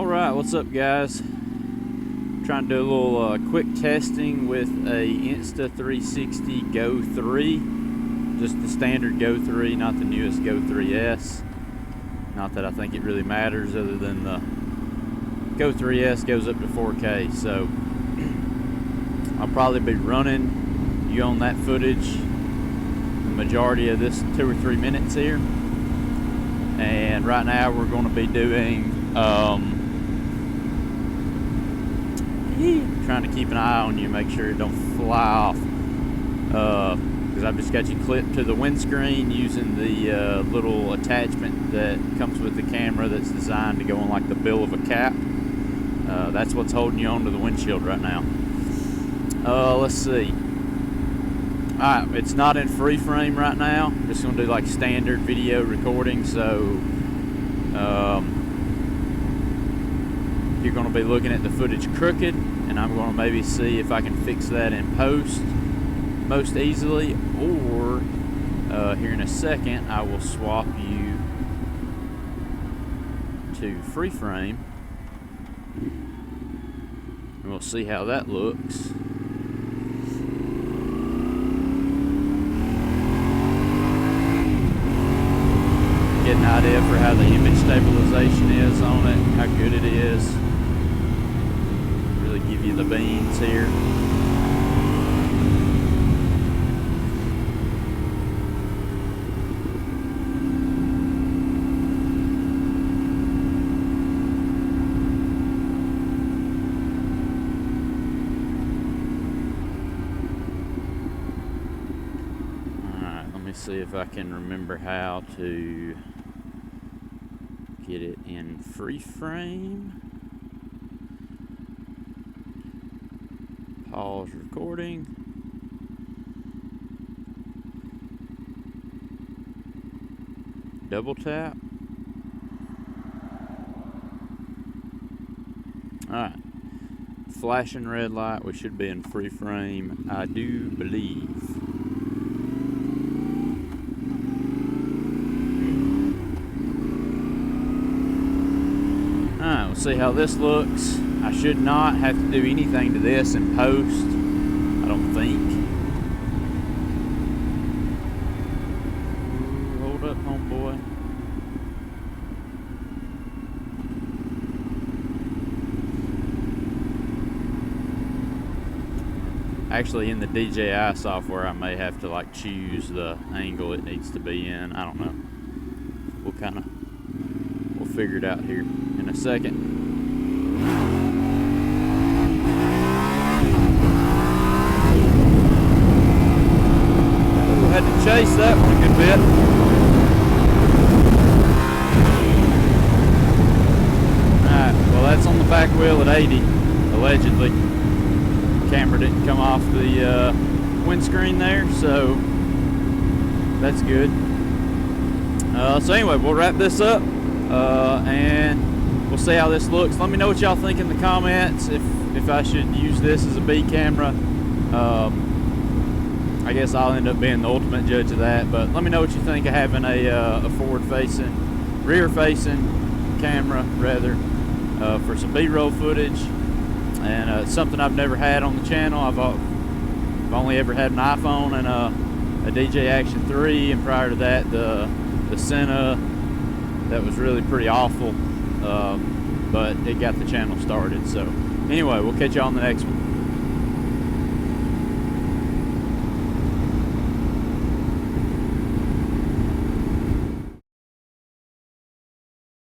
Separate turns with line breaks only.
Alright, what's up guys? Trying to do a little quick testing with a Insta360 Go 3. Just the standard Go 3, not the newest Go 3S. Not that I think it really matters, other than the Go 3S goes up to 4K. So I'll probably be running you on that footage the majority of this 2 or 3 minutes here. And right now we're going to be doing trying to keep an eye on you, make sure it don't fly off, because I've just got you clipped to the windscreen using the little attachment that comes with the camera that's designed to go on like the bill of a cap. That's what's holding you onto the windshield right now. Let's see. Alright, it's not in free frame right now. I'm just going to do like standard video recording, so you're going to be looking at the footage crooked, and I'm going to maybe see if I can fix that in post most easily, or here in a second I will swap you to free frame and we'll see how that looks. Get an idea for how the image stabilization is on it, how good it is. Really give you the beans here. Alright, let me see if I can remember how to get it in free frame. Pause recording. Double tap. Alright. Flashing red light. We should be in free frame, I do believe. Alright, we'll see how this looks. I should not have to do anything to this in post, I don't think. Ooh, hold up, homeboy. Actually, in the DJI software, I may have to like choose the angle it needs to be in. I don't know. We'll figure it out here in a second. Had to chase that one a good bit. Alright, well that's on the back wheel at 80, allegedly. The camera didn't come off the windscreen there, so that's good. So anyway, we'll wrap this up and we'll see how this looks. Let me know what y'all think in the comments, if I should use this as a B camera. I guess I'll end up being the ultimate judge of that, but let me know what you think of having a forward-facing, rear-facing camera, rather, for some B-roll footage. And it's something I've never had on the channel. I've only ever had an iPhone and a DJI Action 3, and prior to that, the Senna. That was really pretty awful, but it got the channel started. So anyway, we'll catch you on the next one.